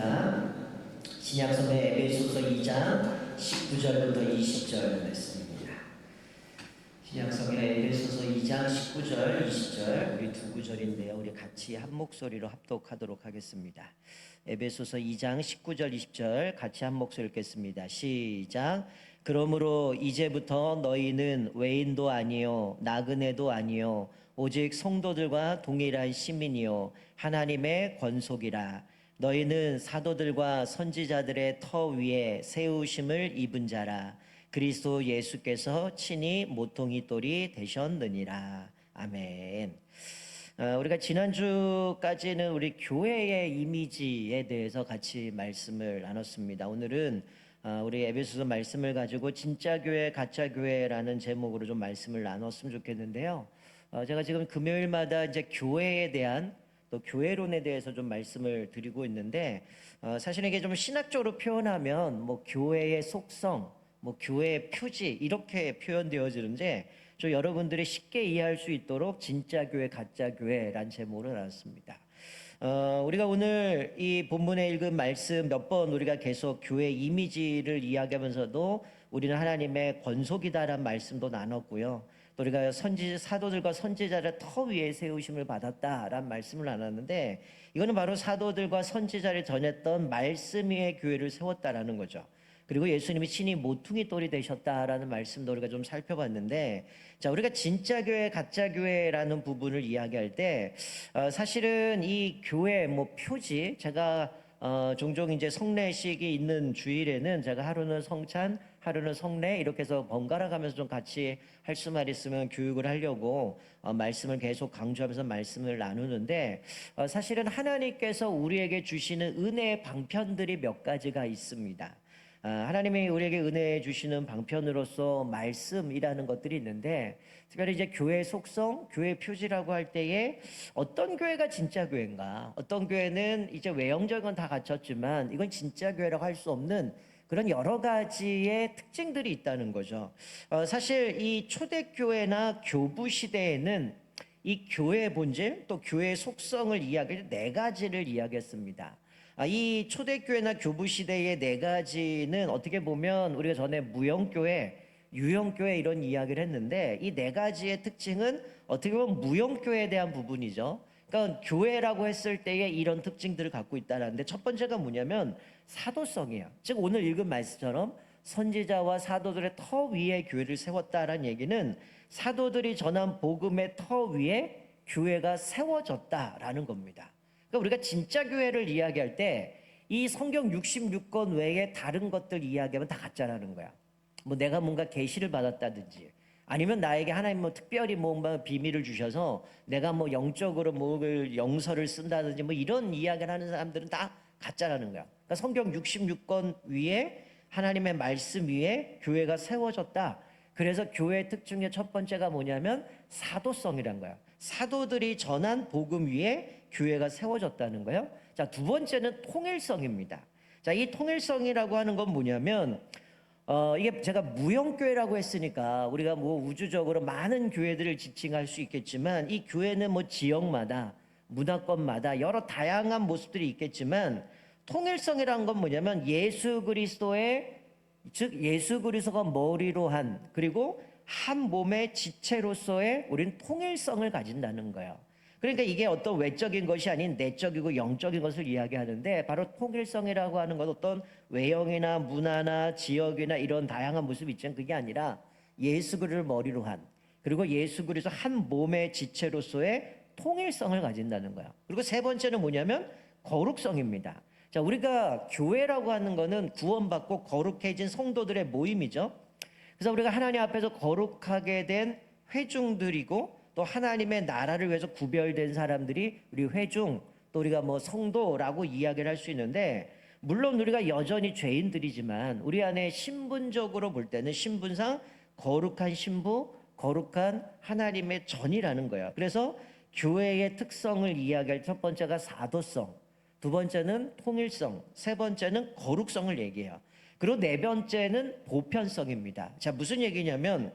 말씀입니다. 신약성경 에베소서 2장 19절부터 20절 말씀입니다. 신약성경 에베소서 2장 19절, 20절 우리 두 구절인데요. 우리 같이 한 목소리로 합독하도록 하겠습니다. 에베소서 2장 19절, 20절 같이 한 목소리 읽겠습니다. 시작. 그러므로 이제부터 너희는 외인도 아니요 나그네도 아니요 오직 성도들과 동일한 시민이요 하나님의 권속이라. 너희는 사도들과 선지자들의 터 위에 세우심을 입은 자라. 그리스도 예수께서 친히 모퉁이 돌이 되셨느니라. 아멘. 우리가 지난주까지는 우리 교회의 이미지에 대해서 같이 말씀을 나눴습니다. 오늘은 우리 에베소서 말씀을 가지고 진짜 교회, 가짜 교회라는 제목으로 좀 말씀을 나눴으면 좋겠는데요. 제가 지금 금요일마다 이제 교회에 대한 또 교회론에 대해서 좀 말씀을 드리고 있는데, 사실 이게 좀 신학적으로 표현하면 뭐 교회의 속성, 뭐 교회의 표지 이렇게 표현되어지는데, 좀 여러분들이 쉽게 이해할 수 있도록 진짜 교회, 가짜 교회란 제목으로 나눴습니다. 우리가 오늘 이 본문에 읽은 말씀 몇 번 우리가 계속 교회 이미지를 이야기하면서도 우리는 하나님의 권속이다라는 말씀도 나눴고요. 또 우리가 사도들과 선지자를 터 위에 세우심을 받았다라는 말씀을 나눴는데, 이거는 바로 사도들과 선지자를 전했던 말씀 위에 교회를 세웠다라는 거죠. 그리고 예수님이 친히 모퉁이 돌이 되셨다라는 말씀도 우리가 좀 살펴봤는데, 자, 우리가 진짜 교회, 가짜 교회라는 부분을 이야기할 때, 사실은 이 교회 뭐 표지, 제가 종종 이제 성례식이 있는 주일에는 제가 하루는 성찬, 하루는 성례 이렇게 해서 번갈아 가면서 좀 같이 할 수만 있으면 교육을 하려고 말씀을 계속 강조하면서 말씀을 나누는데, 사실은 하나님께서 우리에게 주시는 은혜의 방편들이 몇 가지가 있습니다. 하나님이 우리에게 은혜 주시는 방편으로서 말씀이라는 것들이 있는데, 특별히 이제 교회 속성, 교회 표지라고 할 때에 어떤 교회가 진짜 교회인가, 어떤 교회는 이제 외형적인 건 다 갖췄지만 이건 진짜 교회라고 할 수 없는 그런 여러 가지의 특징들이 있다는 거죠. 사실 이 초대교회나 교부 시대에는 이 교회의 본질 또 교회의 속성을 이야기할 네 가지를 이야기했습니다. 이 초대교회나 교부 시대의 네 가지는 어떻게 보면 우리가 전에 무형교회, 유형교회 이런 이야기를 했는데, 이 네 가지의 특징은 어떻게 보면 무형교회에 대한 부분이죠. 그러니까 교회라고 했을 때에 이런 특징들을 갖고 있다는데, 첫 번째가 뭐냐면 사도성이에요. 즉 오늘 읽은 말씀처럼 선지자와 사도들의 터 위에 교회를 세웠다라는 얘기는 사도들이 전한 복음의 터 위에 교회가 세워졌다라는 겁니다. 그러니까 우리가 진짜 교회를 이야기할 때 이 성경 66권 외에 다른 것들 이야기하면 다 가짜라는 거야. 뭐 내가 뭔가 계시를 받았다든지, 아니면 나에게 하나님 뭐 특별히 뭔가 비밀을 주셔서 내가 뭐 영적으로 뭐 영서를 쓴다든지 뭐 이런 이야기를 하는 사람들은 다 가짜라는 거야. 그러니까 성경 66권 위에 하나님의 말씀 위에 교회가 세워졌다. 그래서 교회의 특징 중에 첫 번째가 뭐냐면 사도성이란 거야. 사도들이 전한 복음 위에 교회가 세워졌다는 거예요. 자, 두 번째는 통일성입니다. 자, 이 통일성이라고 하는 건 뭐냐면, 이게 제가 무형교회라고 했으니까 우리가 뭐 우주적으로 많은 교회들을 지칭할 수 있겠지만, 이 교회는 뭐 지역마다, 문화권마다 여러 다양한 모습들이 있겠지만, 통일성이라는 건 뭐냐면 예수 그리스도의, 즉 예수 그리스도가 머리로 한, 그리고 한 몸의 지체로서의 우리는 통일성을 가진다는 거예요. 그러니까 이게 어떤 외적인 것이 아닌 내적이고 영적인 것을 이야기하는데, 바로 통일성이라고 하는 건 어떤 외형이나 문화나 지역이나 이런 다양한 모습이 있지만 그게 아니라 예수 그리스도를 머리로 한, 그리고 예수 그리스도 한 몸의 지체로서의 통일성을 가진다는 거예요. 그리고 세 번째는 뭐냐면 거룩성입니다. 자, 우리가 교회라고 하는 거는 구원받고 거룩해진 성도들의 모임이죠. 그래서 우리가 하나님 앞에서 거룩하게 된 회중들이고, 또 하나님의 나라를 위해서 구별된 사람들이 우리 회중, 또 우리가 뭐 성도라고 이야기를 할 수 있는데, 물론 우리가 여전히 죄인들이지만 우리 안에 신분적으로 볼 때는 신분상 거룩한 신부, 거룩한 하나님의 전이라는 거예요. 그래서 교회의 특성을 이야기할 첫 번째가 사도성, 두 번째는 통일성, 세 번째는 거룩성을 얘기해요. 그리고 네 번째는 보편성입니다. 자, 무슨 얘기냐면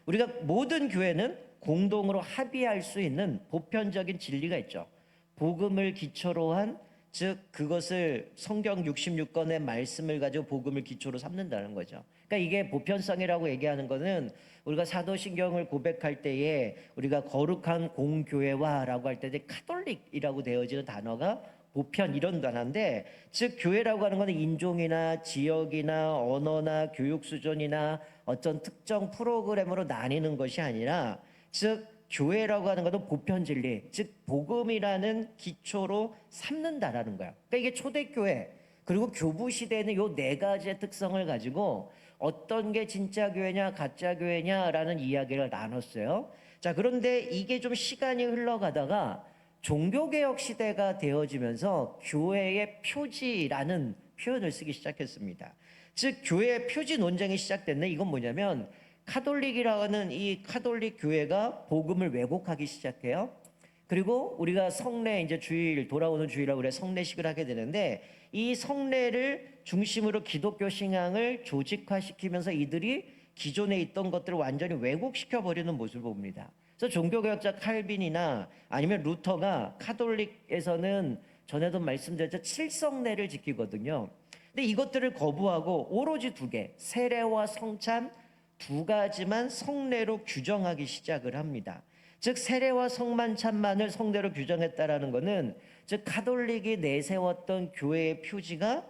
우리가 모든 교회는 공동으로 합의할 수 있는 보편적인 진리가 있죠. 복음을 기초로 한 즉 그것을 성경 66권의 말씀을 가지고 복음을 기초로 삼는다는 거죠. 그러니까 이게 보편성이라고 얘기하는 거는 우리가 사도신경을 고백할 때에 우리가 거룩한 공교회화라고 할 때 카톨릭이라고 되어지는 단어가 보편 이런 단어인데, 즉 교회라고 하는 것은 인종이나 지역이나 언어나 교육 수준이나 어떤 특정 프로그램으로 나뉘는 것이 아니라, 즉 교회라고 하는 것은 보편 진리, 즉 복음이라는 기초로 삼는다라는 거야. 그러니까 이게 초대교회 그리고 교부 시대에는 요 네 가지의 특성을 가지고 어떤 게 진짜 교회냐 가짜 교회냐라는 이야기를 나눴어요. 자, 그런데 이게 좀 시간이 흘러가다가 종교개혁 시대가 되어지면서 교회의 표지라는 표현을 쓰기 시작했습니다. 즉 교회의 표지 논쟁이 시작됐네. 이건 뭐냐면 카톨릭이라는 이 카톨릭 교회가 복음을 왜곡하기 시작해요. 그리고 우리가 성례 이제 주일 돌아오는 주일이라고 그래 성례식을 하게 되는데, 이 성례를 중심으로 기독교 신앙을 조직화시키면서 이들이 기존에 있던 것들을 완전히 왜곡시켜 버리는 모습을 봅니다. 그래서 종교개혁자 칼빈이나 아니면 루터가 카톨릭에서는 전에도 말씀드렸죠, 칠성례를 지키거든요. 근데 이것들을 거부하고 오로지 두 개, 세례와 성찬 두 가지만 성례로 규정하기 시작을 합니다. 즉 세례와 성만찬만을 성례로 규정했다라는 것은, 즉 카톨릭이 내세웠던 교회의 표지가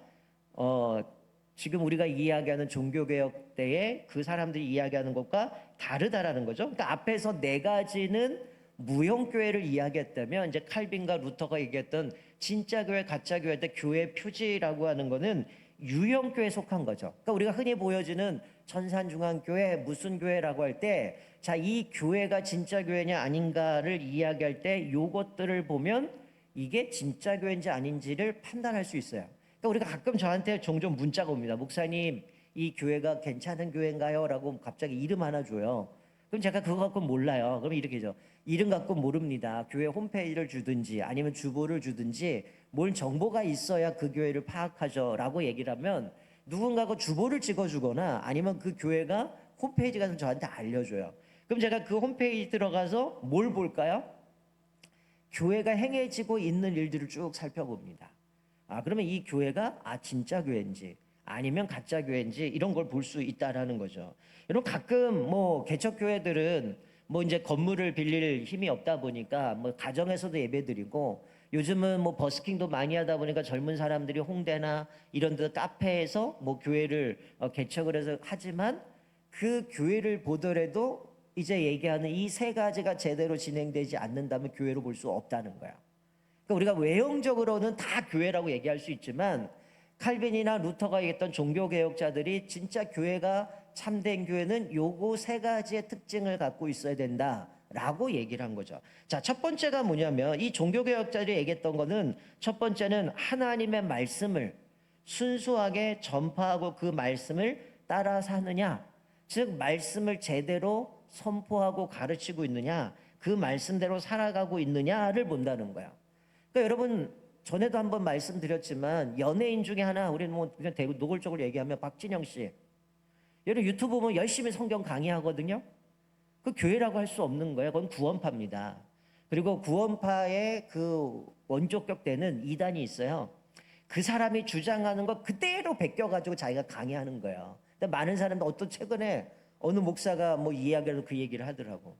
지금 우리가 이야기하는 종교개혁 때에 그 사람들이 이야기하는 것과 다르다라는 거죠. 그러니까 앞에서 네 가지는 무형교회를 이야기했다면, 이제 칼빈과 루터가 얘기했던 진짜 교회, 가짜 교회 때 교회 표지라고 하는 거는 유형교회에 속한 거죠. 그러니까 우리가 흔히 보여지는 천산중앙교회 무슨 교회라고 할 때, 자, 이 교회가 진짜 교회냐 아닌가를 이야기할 때 요것들을 보면 이게 진짜 교회인지 아닌지를 판단할 수 있어요. 그러니까 우리가 가끔 저한테 종종 문자가 옵니다. 목사님, 이 교회가 괜찮은 교회인가요? 라고 갑자기 이름 하나 줘요. 그럼 제가 그거 갖고 몰라요. 그럼 이렇게죠. 이름 갖고 모릅니다. 교회 홈페이지를 주든지 아니면 주보를 주든지 뭘 정보가 있어야 그 교회를 파악하죠 라고 얘기를 하면, 누군가가 주보를 찍어주거나 아니면 그 교회가 홈페이지 가서 저한테 알려줘요. 그럼 제가 그 홈페이지 들어가서 뭘 볼까요? 교회가 행해지고 있는 일들을 쭉 살펴봅니다. 그러면 이 교회가 진짜 교회인지 아니면 가짜 교회인지 이런 걸 볼 수 있다라는 거죠. 여러분, 가끔 뭐 개척 교회들은 뭐 이제 건물을 빌릴 힘이 없다 보니까 뭐 가정에서도 예배드리고, 요즘은 뭐 버스킹도 많이 하다 보니까 젊은 사람들이 홍대나 이런 데 카페에서 뭐 교회를 개척을 해서 하지만, 그 교회를 보더라도 이제 얘기하는 이 세 가지가 제대로 진행되지 않는다면 교회로 볼 수 없다는 거야. 그러니까 우리가 외형적으로는 다 교회라고 얘기할 수 있지만, 칼빈이나 루터가 얘기했던 종교개혁자들이 진짜 교회가 참된 교회는 요거 세 가지의 특징을 갖고 있어야 된다라고 얘기를 한 거죠. 자, 첫 번째가 뭐냐면, 이 종교개혁자들이 얘기했던 거는, 첫 번째는 하나님의 말씀을 순수하게 전파하고 그 말씀을 따라 사느냐, 즉 말씀을 제대로 선포하고 가르치고 있느냐, 그 말씀대로 살아가고 있느냐를 본다는 거야. 그러니까 여러분, 전에도 한번 말씀드렸지만 연예인 중에 하나, 우리는 뭐 그냥 대구 노골적으로 얘기하면 박진영 씨, 여러분 유튜브 보면 열심히 성경 강의하거든요. 그 교회라고 할 수 없는 거예요. 그건 구원파입니다. 그리고 구원파의 그 원조격되는 이단이 있어요. 그 사람이 주장하는 거 그대로 베껴가지고 자기가 강의하는 거예요. 근데 많은 사람들, 어떤 최근에 어느 목사가 뭐 이야기를 그 얘기를 하더라고.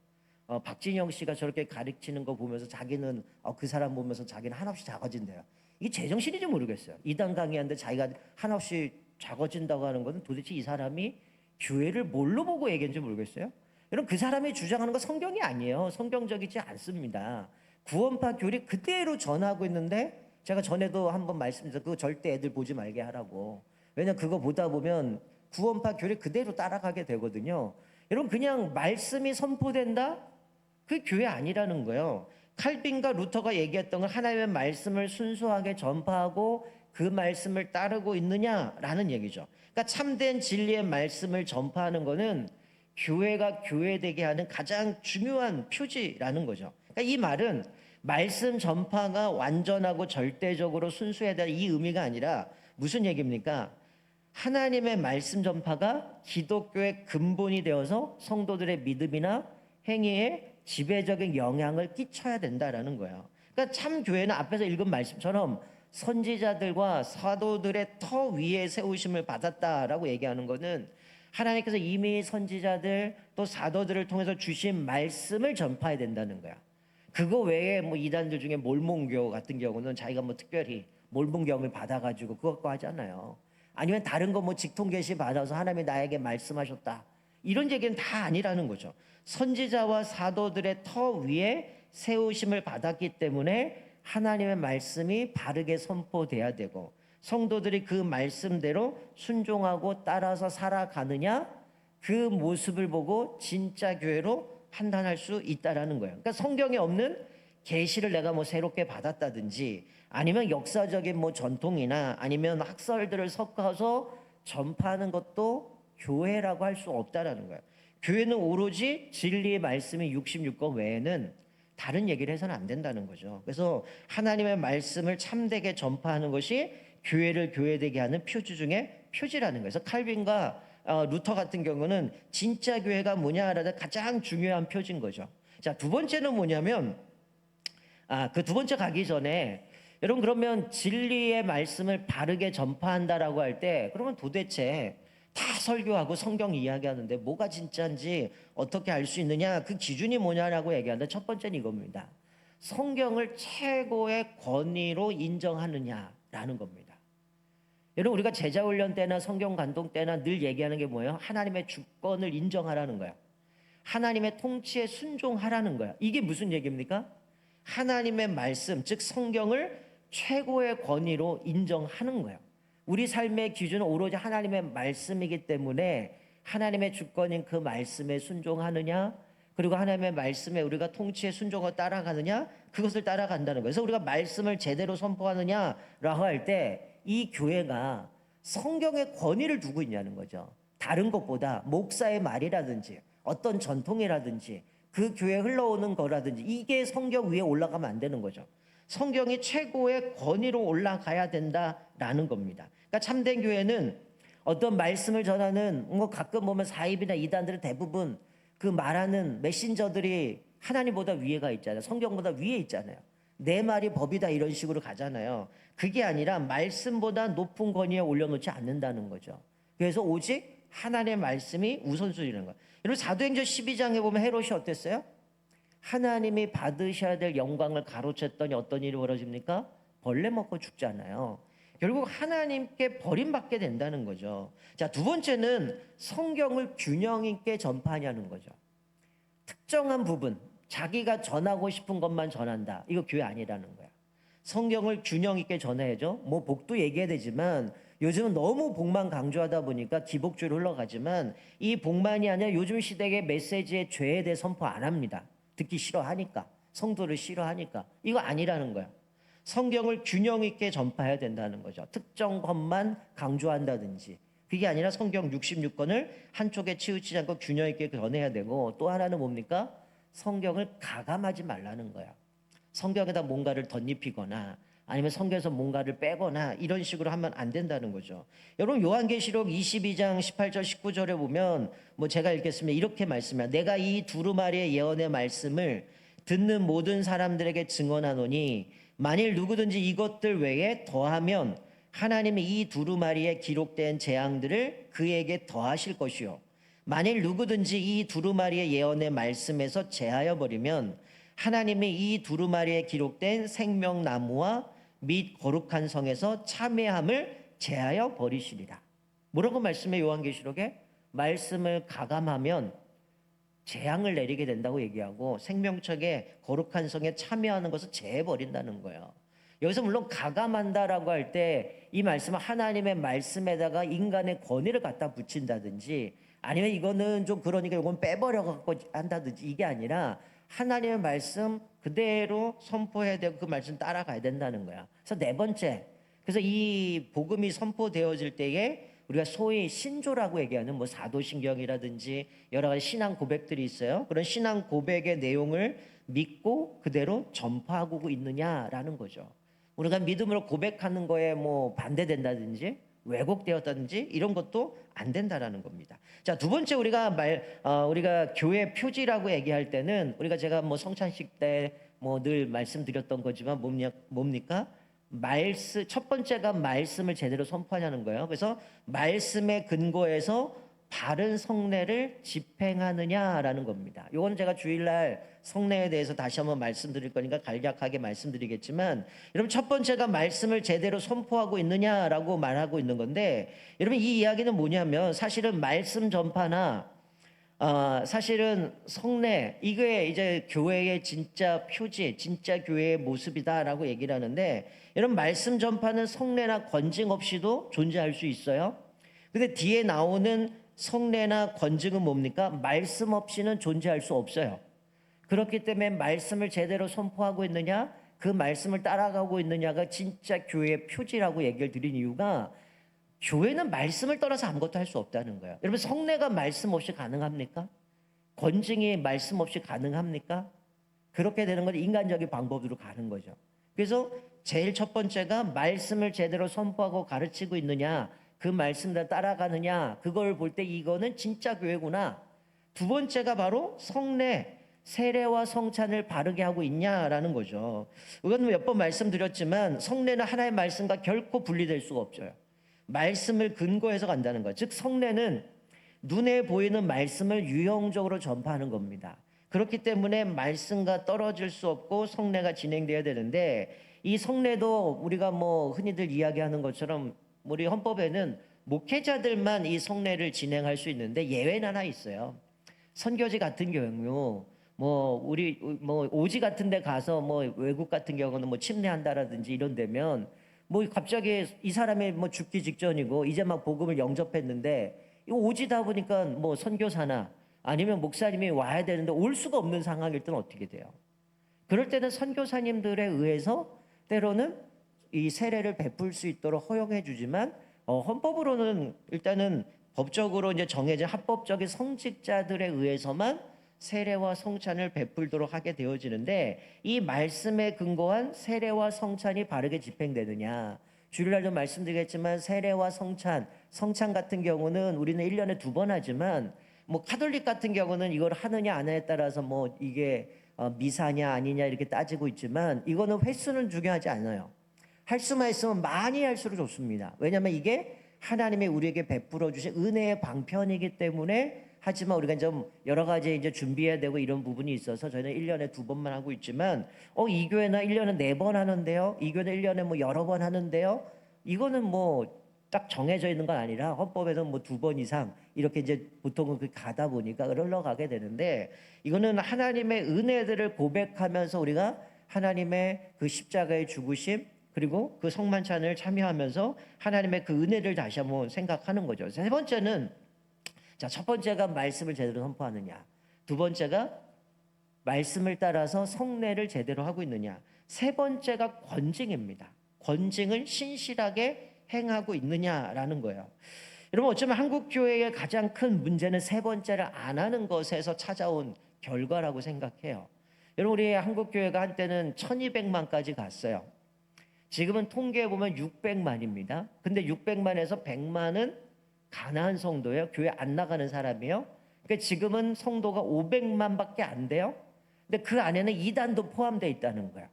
박진영 씨가 저렇게 가르치는 거 보면서 자기는 그 사람 보면서 자기는 한없이 작아진대요. 이게 제정신인지 모르겠어요. 이단 강의하는데 자기가 한없이 작아진다고 하는 것은 도대체 이 사람이 교회를 뭘로 보고 얘기했는지 모르겠어요. 여러분, 그 사람이 주장하는 거 성경이 아니에요. 성경적이지 않습니다. 구원파 교리 그대로 전하고 있는데, 제가 전에도 한번 말씀드렸죠. 그거 절대 애들 보지 말게 하라고. 왜냐면 그거 보다 보면 구원파 교리 그대로 따라가게 되거든요. 여러분, 그냥 말씀이 선포된다? 그 교회 아니라는 거예요. 칼빈과 루터가 얘기했던 건 하나님의 말씀을 순수하게 전파하고 그 말씀을 따르고 있느냐라는 얘기죠. 그러니까 참된 진리의 말씀을 전파하는 것은 교회가 교회되게 하는 가장 중요한 표지라는 거죠. 그러니까 이 말은 말씀 전파가 완전하고 절대적으로 순수해야 될 이 의미가 아니라 무슨 얘기입니까? 하나님의 말씀 전파가 기독교의 근본이 되어서 성도들의 믿음이나 행위에 지배적인 영향을 끼쳐야 된다라는 거예요. 그러니까 참 교회는 앞에서 읽은 말씀처럼 선지자들과 사도들의 터 위에 세우심을 받았다라고 얘기하는 것은 하나님께서 이미 선지자들 또 사도들을 통해서 주신 말씀을 전파해야 된다는 거야. 그거 외에 뭐 이단들 중에 몰몬교 같은 경우는 자기가 뭐 특별히 몰몬경을 받아가지고 그것도 하잖아요. 아니면 다른 거 뭐 직통계시 받아서 하나님이 나에게 말씀하셨다. 이런 얘기는 다 아니라는 거죠. 선지자와 사도들의 터 위에 세우심을 받았기 때문에 하나님의 말씀이 바르게 선포돼야 되고 성도들이 그 말씀대로 순종하고 따라서 살아가느냐 그 모습을 보고 진짜 교회로 판단할 수 있다라는 거예요. 그러니까 성경에 없는 계시를 내가 뭐 새롭게 받았다든지 아니면 역사적인 뭐 전통이나 아니면 학설들을 섞어서 전파하는 것도 교회라고 할 수 없다라는 거예요. 교회는 오로지 진리의 말씀이 66권 외에는 다른 얘기를 해서는 안 된다는 거죠. 그래서 하나님의 말씀을 참되게 전파하는 것이 교회를 교회되게 하는 표지 중에 표지라는 거예요. 그래서 칼빈과 루터 같은 경우는 진짜 교회가 뭐냐라는 가장 중요한 표지인 거죠. 자, 두 번째는 뭐냐면 그 두 번째 가기 전에 여러분 그러면 진리의 말씀을 바르게 전파한다라고 할 때 그러면 도대체 다 설교하고 성경 이야기하는데 뭐가 진짜인지 어떻게 알 수 있느냐 그 기준이 뭐냐라고 얘기하는데 첫 번째는 이겁니다. 성경을 최고의 권위로 인정하느냐라는 겁니다. 여러분 우리가 제자훈련 때나 성경 감동 때나 늘 얘기하는 게 뭐예요? 하나님의 주권을 인정하라는 거야. 하나님의 통치에 순종하라는 거야. 이게 무슨 얘기입니까? 하나님의 말씀 즉 성경을 최고의 권위로 인정하는 거예요. 우리 삶의 기준은 오로지 하나님의 말씀이기 때문에 하나님의 주권인 그 말씀에 순종하느냐 그리고 하나님의 말씀에 우리가 통치에 순종하고 따라가느냐 그것을 따라간다는 거예요. 그래서 우리가 말씀을 제대로 선포하느냐라고 할 때 이 교회가 성경의 권위를 두고 있냐는 거죠. 다른 것보다 목사의 말이라든지 어떤 전통이라든지 그 교회에 흘러오는 거라든지 이게 성경 위에 올라가면 안 되는 거죠. 성경이 최고의 권위로 올라가야 된다라는 겁니다. 그러니까 참된 교회는 어떤 말씀을 전하는 뭐 가끔 보면 사입이나 이단들은 대부분 그 말하는 메신저들이 하나님보다 위에가 있잖아요. 성경보다 위에 있잖아요. 내 말이 법이다 이런 식으로 가잖아요. 그게 아니라 말씀보다 높은 권위에 올려놓지 않는다는 거죠. 그래서 오직 하나님의 말씀이 우선순위라는 거예요. 여러분 사도행전 12장에 보면 헤롯이 어땠어요? 하나님이 받으셔야 될 영광을 가로챘더니 어떤 일이 벌어집니까? 벌레 먹고 죽잖아요. 결국 하나님께 버림받게 된다는 거죠. 자, 두 번째는 성경을 균형 있게 전파하냐는 거죠. 특정한 부분, 자기가 전하고 싶은 것만 전한다. 이거 교회 아니라는 거야. 성경을 균형 있게 전해야죠. 뭐 복도 얘기해야 되지만 요즘은 너무 복만 강조하다 보니까 기복주의로 흘러가지만 이 복만이 아니라 요즘 시대의 메시지의 죄에 대해 선포 안 합니다. 듣기 싫어하니까 성도를 싫어하니까 이거 아니라는 거야. 성경을 균형 있게 전파해야 된다는 거죠. 특정 것만 강조한다든지 그게 아니라 성경 66권을 한쪽에 치우치지 않고 균형 있게 전해야 되고 또 하나는 뭡니까? 성경을 가감하지 말라는 거야. 성경에다 뭔가를 덧입히거나 아니면 성경에서 뭔가를 빼거나 이런 식으로 하면 안 된다는 거죠. 여러분 요한계시록 22장 18절 19절에 보면 뭐 제가 읽겠습니다. 이렇게 말씀해요. 내가 이 두루마리의 예언의 말씀을 듣는 모든 사람들에게 증언하노니 만일 누구든지 이것들 외에 더하면 하나님이 이 두루마리에 기록된 재앙들을 그에게 더하실 것이요 만일 누구든지 이 두루마리의 예언의 말씀에서 제하여 버리면 하나님이 이 두루마리에 기록된 생명나무와 및 거룩한 성에서 참회함을 제하여 버리시리라. 뭐라고 말씀해 요한계시록에? 말씀을 가감하면 재앙을 내리게 된다고 얘기하고 생명책에 거룩한 성에 참여하는 것을 제해버린다는 거예요. 여기서 물론 가감한다라고 할 때 이 말씀은 하나님의 말씀에다가 인간의 권위를 갖다 붙인다든지 아니면 이거는 좀 그러니까 이건 빼버려 갖고 한다든지 이게 아니라 하나님의 말씀 그대로 선포해야 되고 그 말씀 따라가야 된다는 거야. 그래서 네 번째, 그래서 이 복음이 선포되어질 때에 우리가 소위 신조라고 얘기하는 뭐 사도신경이라든지 여러 가지 신앙 고백들이 있어요. 그런 신앙 고백의 내용을 믿고 그대로 전파하고 있느냐라는 거죠. 우리가 믿음으로 고백하는 거에 뭐 반대된다든지 왜곡되었다든지 이런 것도 안 된다라는 겁니다. 자, 두 번째 우리가 교회 표지라고 얘기할 때는 우리가 제가 뭐 성찬식 때 뭐 늘 말씀드렸던 거지만 뭡니까? 첫 번째가 말씀을 제대로 선포하냐는 거예요. 그래서 말씀의 근거에서 바른 성례를 집행하느냐라는 겁니다. 이건 제가 주일날 성례에 대해서 다시 한번 말씀드릴 거니까 간략하게 말씀드리겠지만, 여러분 첫 번째가 말씀을 제대로 선포하고 있느냐라고 말하고 있는 건데, 여러분 이 이야기는 뭐냐면 사실은 말씀 전파나 사실은 성례, 이게 이제 교회의 진짜 표지, 진짜 교회의 모습이다라고 얘기를 하는데, 여러분 말씀 전파는 성례나 권징 없이도 존재할 수 있어요. 근데 뒤에 나오는 성례나 권징은 뭡니까? 말씀 없이는 존재할 수 없어요. 그렇기 때문에 말씀을 제대로 선포하고 있느냐, 그 말씀을 따라가고 있느냐가 진짜 교회의 표지라고 얘기를 드린 이유가, 교회는 말씀을 떠나서 아무것도 할 수 없다는 거예요. 여러분 성례가 말씀 없이 가능합니까? 권징이 말씀 없이 가능합니까? 그렇게 되는 건 인간적인 방법으로 가는 거죠. 그래서 제일 첫 번째가 말씀을 제대로 선포하고 가르치고 있느냐, 그 말씀을 따라가느냐, 그걸 볼 때 이거는 진짜 교회구나. 두 번째가 바로 성례, 세례와 성찬을 바르게 하고 있냐라는 거죠. 이건 몇 번 말씀드렸지만 성례는 하나의 말씀과 결코 분리될 수가 없어요. 말씀을 근거해서 간다는 것. 즉 성례는 눈에 보이는 말씀을 유형적으로 전파하는 겁니다. 그렇기 때문에 말씀과 떨어질 수 없고 성례가 진행돼야 되는데, 이 성례도 우리가 흔히들 이야기하는 것처럼 우리 헌법에는 목회자들만 이 성례를 진행할 수 있는데 예외는 하나 있어요. 선교지 같은 경우 우리 오지 같은 데 가서 외국 같은 경우는 침례한다라든지 이런 데면 갑자기 이 사람이 죽기 직전이고 이제 막 복음을 영접했는데 이거 오지다 보니까 선교사나 아니면 목사님이 와야 되는데 올 수가 없는 상황일 때는 어떻게 돼요? 그럴 때는 선교사님들에 의해서 때로는 이 세례를 베풀 수 있도록 허용해 주지만, 헌법으로는 일단은 법적으로 이제 정해진 합법적인 성직자들에 의해서만 세례와 성찬을 베풀도록 하게 되어지는데, 이 말씀에 근거한 세례와 성찬이 바르게 집행되느냐. 주일날도 말씀드리겠지만 세례와 성찬 같은 경우는 우리는 1년에 2번 하지만 카톨릭 같은 경우는 이걸 하느냐 안 하느냐에 따라서 이게 미사냐 아니냐 이렇게 따지고 있지만, 이거는 횟수는 중요하지 않아요. 할 수만 있으면 많이 할수록 좋습니다. 왜냐하면 이게 하나님이 우리에게 베풀어 주신 은혜의 방편이기 때문에. 하지만 우리가 좀 여러 가지 이제 준비해야 되고 이런 부분이 있어서 저희는 1년에 2번만 하고 있지만, 이 교회는 1년에 4번 하는데요, 이 교회는 1년에 여러 번 하는데요, 이거는 딱 정해져 있는 건 아니라 헌법에는 2번 이상 이렇게 이제 보통은 가다 보니까 흘러가게 되는데, 이거는 하나님의 은혜들을 고백하면서 우리가 하나님의 그 십자가의 죽으심 그리고 그 성만찬을 참여하면서 하나님의 그 은혜를 다시 한번 생각하는 거죠. 세 번째는, 첫 번째가 말씀을 제대로 선포하느냐, 두 번째가 말씀을 따라서 성례를 제대로 하고 있느냐, 세 번째가 권징입니다. 권징을 신실하게 행하고 있느냐라는 거예요. 여러분 어쩌면 한국 교회의 가장 큰 문제는 세 번째를 안 하는 것에서 찾아온 결과라고 생각해요. 여러분 우리 한국 교회가 한때는 1200만까지 갔어요. 지금은 통계해 보면 600만입니다. 근데 600만에서 100만은 가난한 성도예요. 교회 안 나가는 사람이에요. 그러니까 지금은 성도가 500만밖에 안 돼요. 근데 그 안에는 이단도 포함되어 있다는 거예요.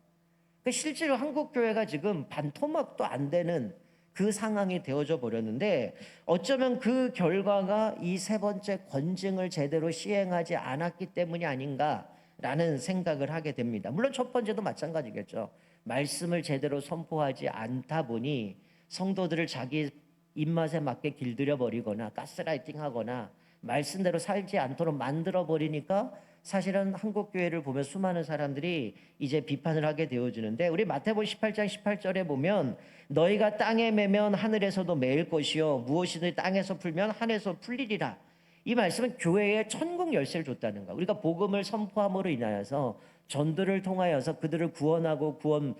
그러니까 실제로 한국 교회가 지금 반토막도 안 되는 그 상황이 되어져 버렸는데, 어쩌면 그 결과가 이 세 번째 권징을 제대로 시행하지 않았기 때문이 아닌가라는 생각을 하게 됩니다. 물론 첫 번째도 마찬가지겠죠. 말씀을 제대로 선포하지 않다 보니 성도들을 자기 입맛에 맞게 길들여 버리거나 가스라이팅하거나 말씀대로 살지 않도록 만들어 버리니까 사실은 한국 교회를 보면 수많은 사람들이 이제 비판을 하게 되어지는데, 우리 마태복음 18장 18절에 보면 너희가 땅에 매면 하늘에서도 매일 것이요 무엇이든 땅에서 풀면 하늘에서 풀리리라. 이 말씀은 교회에 천국 열쇠를 줬다는 거야. 우리가 복음을 선포함으로 인하여서 전도를 통하여서 그들을 구원하고 구원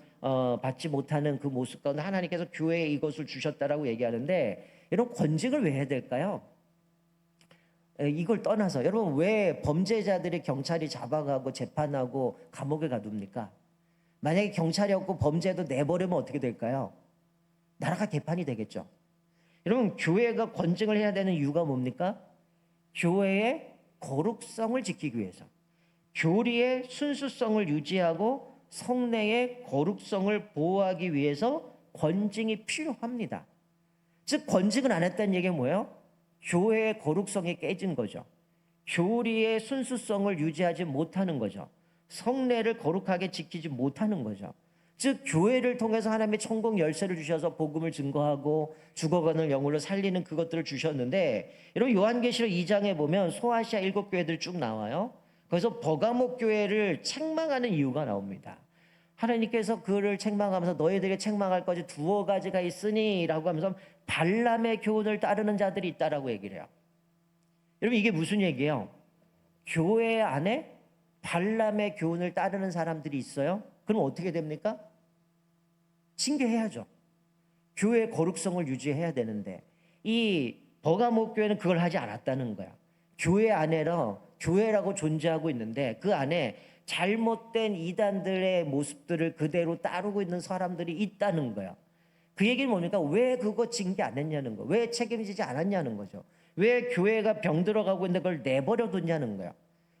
받지 못하는 그 모습 가운데 하나님께서 교회에 이것을 주셨다라고 얘기하는데, 이런 권징을 왜 해야 될까요? 이걸 떠나서 여러분 왜 범죄자들이 경찰이 잡아가고 재판하고 감옥에 가둡니까? 만약에 경찰이 없고 범죄도 내버리면 어떻게 될까요? 나라가 개판이 되겠죠. 여러분 교회가 권징을 해야 되는 이유가 뭡니까? 교회의 거룩성을 지키기 위해서, 교리의 순수성을 유지하고 성례의 거룩성을 보호하기 위해서 권징이 필요합니다. 즉 권징을 안 했다는 얘기는 뭐예요? 교회의 거룩성이 깨진 거죠. 교리의 순수성을 유지하지 못하는 거죠. 성례를 거룩하게 지키지 못하는 거죠. 즉 교회를 통해서 하나님의 천국 열쇠를 주셔서 복음을 증거하고 죽어가는 영혼을 살리는 그것들을 주셨는데, 여러분 요한계시록 2장에 보면 소아시아 7교회들 쭉 나와요. 거기서 버가목 교회를 책망하는 이유가 나옵니다. 하나님께서 그를 책망하면서 너희들에게 책망할 것이 두어 가지가 있으니 라고 하면서 발람의 교훈을 따르는 자들이 있다라고 얘기를 해요. 여러분 이게 무슨 얘기예요? 교회 안에 발람의 교훈을 따르는 사람들이 있어요? 그럼 어떻게 됩니까? 징계해야죠. 교회의 거룩성을 유지해야 되는데 이 버가목 교회는 그걸 하지 않았다는 거야. 교회 안에는 교회라고 존재하고 있는데 그 안에 잘못된 이단들의 모습들을 그대로 따르고 있는 사람들이 있다는 거야. 그 얘기는 뭡니까? 왜 그거 징계 안 했냐는 거. 왜 책임지지 않았냐는 거죠. 왜 교회가 병들어가고 있는데 그걸 내버려 뒀냐는 거야.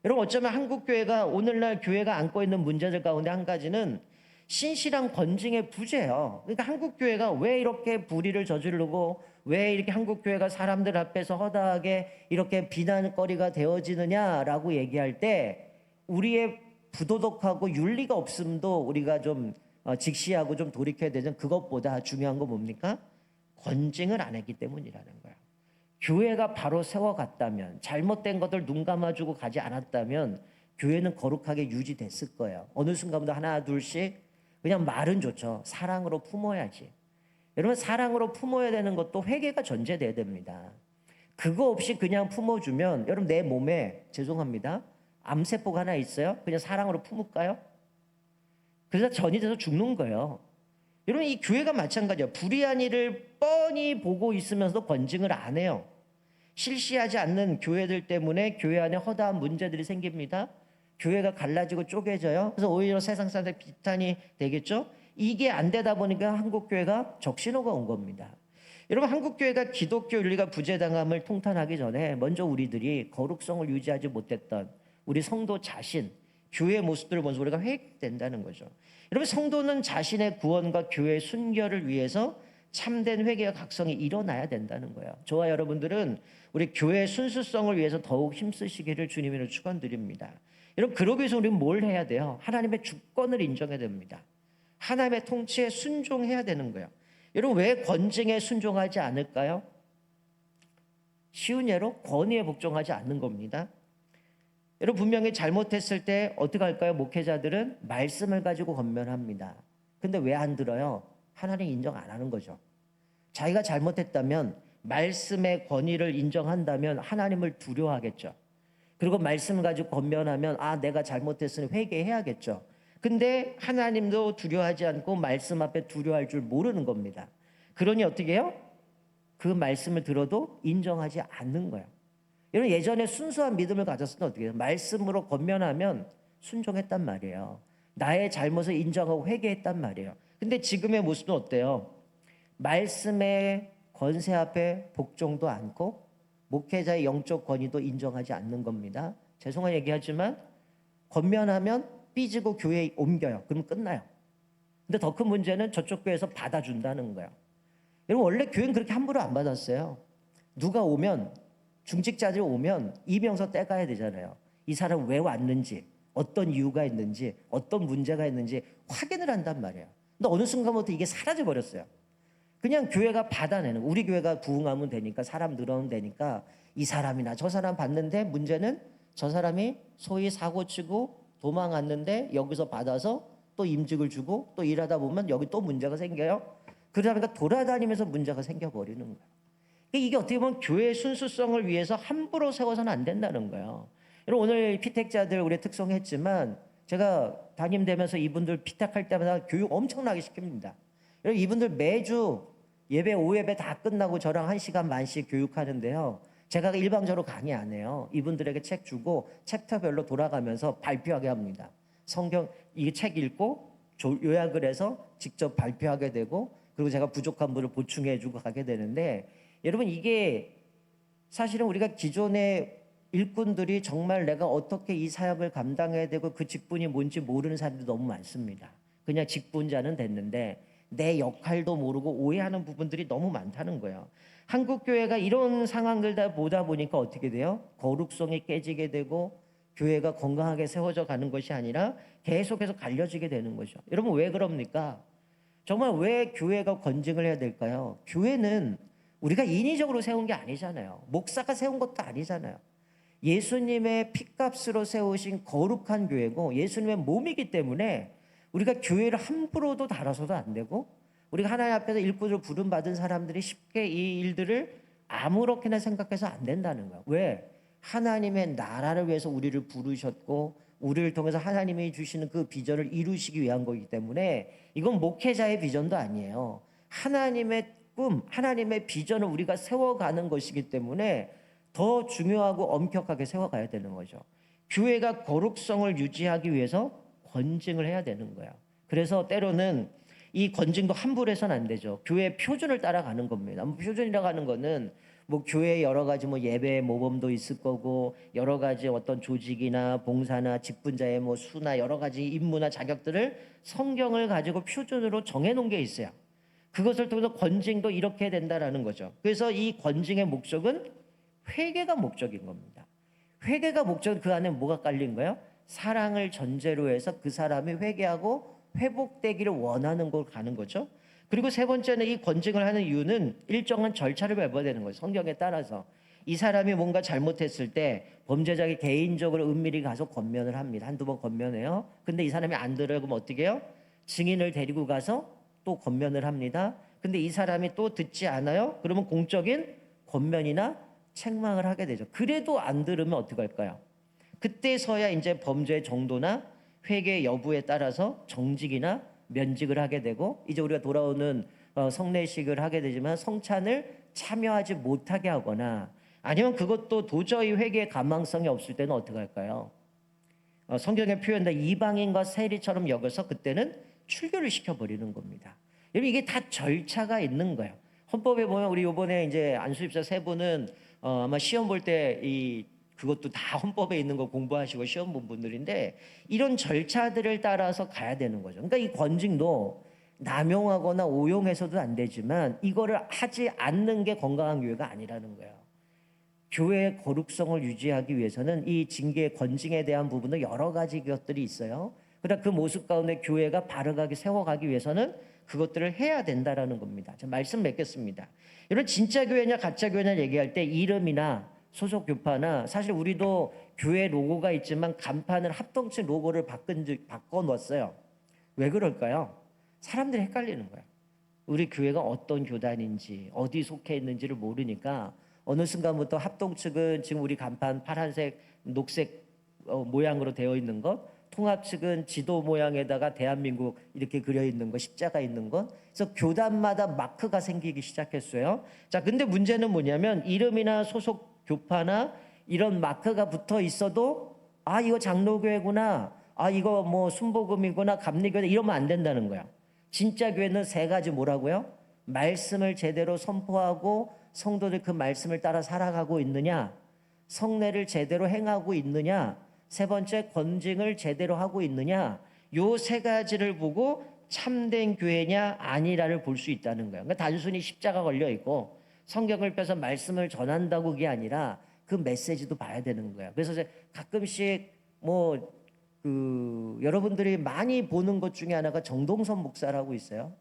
여러분 어쩌면 한국교회가 오늘날 교회가 안고 있는 문제들 가운데 한 가지는 신실한 권징의 부재예요. 그러니까 한국교회가 왜 이렇게 불의를 저지르고 왜 이렇게 한국교회가 사람들 앞에서 허다하게 이렇게 비난거리가 되어지느냐라고 얘기할 때 우리의 부도덕하고 윤리가 없음도 우리가 좀 직시하고 좀 돌이켜야 되는, 그것보다 중요한 건 뭡니까? 권징을 안 했기 때문이라는 거예요. 교회가 바로 세워갔다면, 잘못된 것들 눈 감아주고 가지 않았다면 교회는 거룩하게 유지됐을 거예요. 어느 순간부터 하나 둘씩 그냥 말은 좋죠. 사랑으로 품어야지. 여러분 사랑으로 품어야 되는 것도 회개가 전제돼야 됩니다. 그거 없이 그냥 품어주면 여러분 내 몸에 죄송합니다. 암세포가 하나 있어요. 그냥 사랑으로 품을까요? 그래서 전이 돼서 죽는 거예요. 여러분 이 교회가 마찬가지예요. 불의한 일을 뻔히 보고 있으면서도 권징을 안 해요. 실시하지 않는 교회들 때문에 교회 안에 허다한 문제들이 생깁니다. 교회가 갈라지고 쪼개져요. 그래서 오히려 세상 사람들 비탄이 되겠죠. 이게 안 되다 보니까 한국교회가 적신호가 온 겁니다. 여러분 한국교회가 기독교 윤리가 부재당함을 통탄하기 전에 먼저 우리들이 거룩성을 유지하지 못했던 우리 성도 자신, 교회의 모습들을 보면서 우리가 회개된다는 거죠. 여러분 성도는 자신의 구원과 교회의 순결을 위해서 참된 회개와 각성이 일어나야 된다는 거예요. 저와 여러분들은 우리 교회의 순수성을 위해서 더욱 힘쓰시기를 주님으로 축원드립니다. 여러분 그러기 위해서 우리는 뭘 해야 돼요? 하나님의 주권을 인정해야 됩니다. 하나님의 통치에 순종해야 되는 거예요. 여러분 왜 권징에 순종하지 않을까요? 쉬운 예로 권위에 복종하지 않는 겁니다. 여러분 분명히 잘못했을 때 어떻게 할까요? 목회자들은 말씀을 가지고 권면합니다. 근데 왜 안 들어요? 하나님 인정 안 하는 거죠. 자기가 잘못했다면 말씀의 권위를 인정한다면 하나님을 두려워하겠죠. 그리고 말씀을 가지고 권면하면 내가 잘못했으니 회개해야겠죠. 근데 하나님도 두려워하지 않고 말씀 앞에 두려워할 줄 모르는 겁니다. 그러니 어떻게 해요? 그 말씀을 들어도 인정하지 않는 거예요. 여러분 예전에 순수한 믿음을 가졌을 때 어떻게 해요? 말씀으로 권면하면 순종했단 말이에요. 나의 잘못을 인정하고 회개했단 말이에요. 근데 지금의 모습은 어때요? 말씀의 권세 앞에 복종도 않고 목회자의 영적 권위도 인정하지 않는 겁니다. 죄송한 얘기하지만 권면하면 삐지고 교회에 옮겨요. 그럼 끝나요. 근데 더 큰 문제는 저쪽 교회에서 받아준다는 거예요. 여러분 원래 교회는 그렇게 함부로 안 받았어요. 누가 오면, 중직자들이 오면 이명서 떼가야 되잖아요. 이 사람 왜 왔는지, 어떤 이유가 있는지, 어떤 문제가 있는지 확인을 한단 말이에요. 근데 어느 순간부터 이게 사라져 버렸어요. 그냥 교회가 받아내는, 우리 교회가 부흥하면 되니까, 사람 늘어나면 되니까 이 사람이나 저 사람 받는데, 문제는 저 사람이 소위 사고치고 도망갔는데 여기서 받아서 또 임직을 주고 또 일하다 보면 여기 또 문제가 생겨요. 그러다 보니까 돌아다니면서 문제가 생겨버리는 거예요. 이게 어떻게 보면 교회의 순수성을 위해서 함부로 세워서는 안 된다는 거예요. 여러분 오늘 피택자들 우리 특성했지만 제가 담임되면서 이분들 피택할 때마다 교육 엄청나게 시킵니다. 여러분 이분들 매주 예배 5예배 다 끝나고 저랑 1시간 만씩 교육하는데요. 제가 일방적으로 강의 안 해요. 이분들에게 책 주고 챕터별로 돌아가면서 발표하게 합니다. 성경 이 책 읽고 요약을 해서 직접 발표하게 되고, 그리고 제가 부족한 부분을 보충해 주고 가게 되는데, 여러분 이게 사실은 우리가 기존의 일꾼들이 정말 내가 어떻게 이 사역을 감당해야 되고 그 직분이 뭔지 모르는 사람들이 너무 많습니다. 그냥 직분자는 됐는데 내 역할도 모르고 오해하는 부분들이 너무 많다는 거예요. 한국 교회가 이런 상황들 다 보다 보니까 어떻게 돼요? 거룩성이 깨지게 되고 교회가 건강하게 세워져 가는 것이 아니라 계속해서 갈려지게 되는 거죠. 여러분 왜 그럽니까? 정말 왜 교회가 건증을 해야 될까요? 교회는 우리가 인위적으로 세운 게 아니잖아요. 목사가 세운 것도 아니잖아요. 예수님의 핏값으로 세우신 거룩한 교회고 예수님의 몸이기 때문에 우리가 교회를 함부로도 다뤄서도 안 되고 우리가 하나님 앞에서 일꾼으로 부름받은 사람들이 쉽게 이 일들을 아무렇게나 생각해서 안 된다는 거예요. 왜? 하나님의 나라를 위해서 우리를 부르셨고 우리를 통해서 하나님이 주시는 그 비전을 이루시기 위한 거기 때문에 이건 목회자의 비전도 아니에요. 하나님의 꿈, 하나님의 비전을 우리가 세워가는 것이기 때문에 더 중요하고 엄격하게 세워가야 되는 거죠. 교회가 거룩성을 유지하기 위해서 건증을 해야 되는 거예요. 그래서 때로는 이 건증도 함부로 해서는 안 되죠. 교회 표준을 따라가는 겁니다. 표준이라고 하는 거는 뭐 교회 여러 가지 뭐 예배 모범도 있을 거고 여러 가지 어떤 조직이나 봉사나 직분자의 뭐 수나 여러 가지 임무나 자격들을 성경을 가지고 표준으로 정해놓은 게 있어요. 그것을 통해서 건증도 이렇게 된다라는 거죠. 그래서 이 건증의 목적은 회개가 목적인 겁니다. 회개가 목적은 그 안에 뭐가 깔린 거예요? 사랑을 전제로 해서 그 사람이 회개하고 회복되기를 원하는 걸 가는 거죠. 그리고 세 번째는 이 건증을 하는 이유는 일정한 절차를 밟아야 되는 거예요. 성경에 따라서. 이 사람이 뭔가 잘못했을 때 범죄자가 개인적으로 은밀히 가서 권면을 합니다. 한두 번 권면해요. 근데 이 사람이 안 들어요. 그럼 어떻게 해요? 증인을 데리고 가서 또 권면을 합니다. 근데 이 사람이 또 듣지 않아요? 그러면 공적인 권면이나 책망을 하게 되죠. 그래도 안 들으면 어떻게 할까요? 그때서야 이제 범죄의 정도나 회개 여부에 따라서 정직이나 면직을 하게 되고 이제 우리가 돌아오는 성례식을 하게 되지만 성찬을 참여하지 못하게 하거나 아니면 그것도 도저히 회개의 가망성이 없을 때는 어떻게 할까요? 성경에 표현된 이방인과 세리처럼 여겨서 그때는 출교를 시켜버리는 겁니다. 여러분 이게 다 절차가 있는 거예요. 헌법에 보면 우리 이번에 이제 안수입사 세 분은 아마 시험 볼 때 그것도 다 헌법에 있는 거 공부하시고 시험 본 분들인데 이런 절차들을 따라서 가야 되는 거죠. 그러니까 이 권징도 남용하거나 오용해서도 안 되지만 이거를 하지 않는 게 건강한 교회가 아니라는 거예요. 교회의 거룩성을 유지하기 위해서는 이 징계 권징에 대한 부분도 여러 가지 것들이 있어요. 그러나 그 모습 가운데 교회가 바르게 세워가기 위해서는 그것들을 해야 된다라는 겁니다. 제가 말씀 맺겠습니다. 이런 진짜 교회냐 가짜 교회냐 얘기할 때 이름이나 소속 교파나 사실 우리도 교회 로고가 있지만 간판을 합동체 로고를 바꿔놓았어요. 왜 그럴까요? 사람들이 헷갈리는 거예요. 우리 교회가 어떤 교단인지 어디 속해 있는지를 모르니까 어느 순간부터 합동 측은 지금 우리 간판 파란색, 녹색 모양으로 되어 있는 것, 통합 측은 지도 모양에다가 대한민국 이렇게 그려 있는 것, 십자가 있는 것. 그래서 교단마다 마크가 생기기 시작했어요. 자, 근데 문제는 뭐냐면 이름이나 소속 교파나 이런 마크가 붙어 있어도 아 이거 장로교회구나, 아 이거 뭐 순복음이구나, 감리교회 이러면 안 된다는 거야. 진짜 교회는 세 가지 뭐라고요? 말씀을 제대로 선포하고 성도들 그 말씀을 따라 살아가고 있느냐, 성례를 제대로 행하고 있느냐, 세 번째 권징을 제대로 하고 있느냐, 요 세 가지를 보고 참된 교회냐 아니라를 볼 수 있다는 거예요. 그러니까 단순히 십자가 걸려 있고 성경을 펴서 말씀을 전한다고 그게 아니라 그 메시지도 봐야 되는 거예요. 그래서 가끔씩 여러분들이 많이 보는 것 중에 하나가 정동선 목사라고 있어요.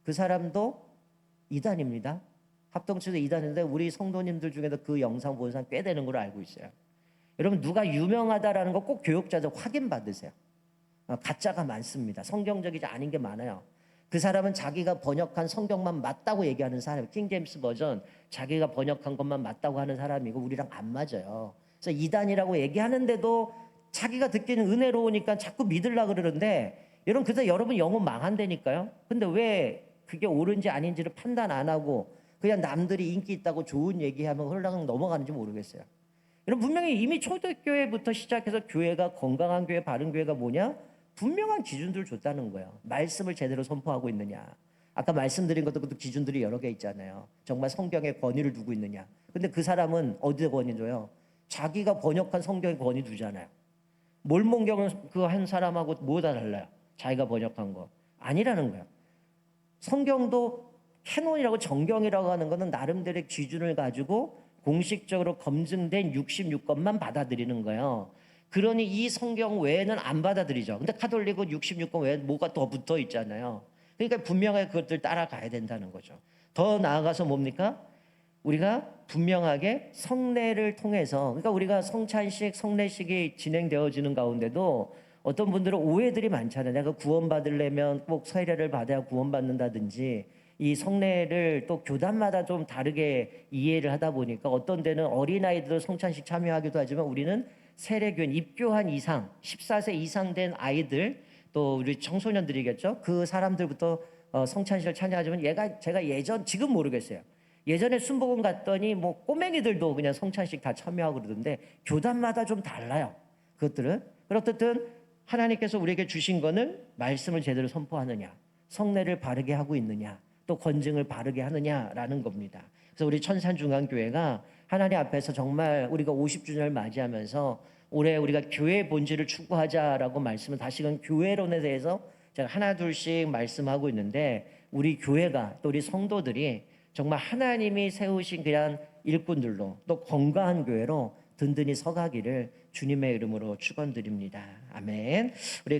그 사람도 이단입니다. 합동체도 이단인데 우리 성도님들 중에도 그 영상 보는 사람 꽤 되는 걸로 알고 있어요. 여러분 누가 유명하다라는 거 꼭 교육자들 확인 받으세요. 가짜가 많습니다. 성경적이지 않은 게 많아요. 그 사람은 자기가 번역한 성경만 맞다고 얘기하는 사람이에요. 킹제임스 버전 자기가 번역한 것만 맞다고 하는 사람이고 우리랑 안 맞아요. 그래서 이단이라고 얘기하는데도 자기가 듣기는 은혜로우니까 자꾸 믿으려고 그러는데 여러분 그래서 여러분 영혼 망한다니까요. 근데 왜 그게 옳은지 아닌지를 판단 안 하고 그냥 남들이 인기 있다고 좋은 얘기하면 흘러가면 넘어가는지 모르겠어요. 여러분 분명히 이미 초대교회부터 시작해서 교회가 건강한 교회, 바른 교회가 뭐냐? 분명한 기준들을 줬다는 거예요. 말씀을 제대로 선포하고 있느냐. 아까 말씀드린 것도 그것도 기준들이 여러 개 있잖아요. 정말 성경에 권위를 두고 있느냐. 근데 그 사람은 어디에 권위 줘요? 자기가 번역한 성경에 권위 두잖아요. 몰몬경을 그 한 사람하고 뭐가 달라요? 자기가 번역한 거. 아니라는 거예요. 성경도 캐논이라고 정경이라고 하는 것은 나름대로의 기준을 가지고 공식적으로 검증된 66권만 받아들이는 거예요. 그러니 이 성경 외에는 안 받아들이죠. 근데 카톨릭은 66권 외에 뭐가 더 붙어 있잖아요. 그러니까 분명하게 그것들 따라가야 된다는 거죠. 더 나아가서 뭡니까? 우리가 분명하게 성례를 통해서, 그러니까 우리가 성찬식, 성례식이 진행되어지는 가운데도 어떤 분들은 오해들이 많잖아요. 내가 구원받으려면 꼭 세례를 받아야 구원받는다든지, 이 성례를 또 교단마다 좀 다르게 이해를 하다 보니까 어떤 데는 어린아이들도 성찬식 참여하기도 하지만 우리는 세례교인, 입교한 이상, 14세 이상 된 아이들, 또 우리 청소년들이겠죠. 그 사람들부터 성찬식을 참여하지만 제가 지금 모르겠어요. 예전에 순복음 갔더니 뭐 꼬맹이들도 그냥 성찬식 다 참여하고 그러던데 교단마다 좀 달라요. 그것들은. 어쨌든 하나님께서 우리에게 주신 거는 말씀을 제대로 선포하느냐, 성례를 바르게 하고 있느냐, 또 건증을 바르게 하느냐라는 겁니다. 그래서 우리 천산중앙교회가 하나님 앞에서 정말 우리가 50주년을 맞이하면서 올해 우리가 교회의 본질을 추구하자라고 말씀을 다시금 교회론에 대해서 제가 하나 둘씩 말씀하고 있는데 우리 교회가 또 우리 성도들이 정말 하나님이 세우신 그냥 일꾼들로 또 건강한 교회로 든든히 서가기를 주님의 이름으로 축원드립니다. 아멘. 우리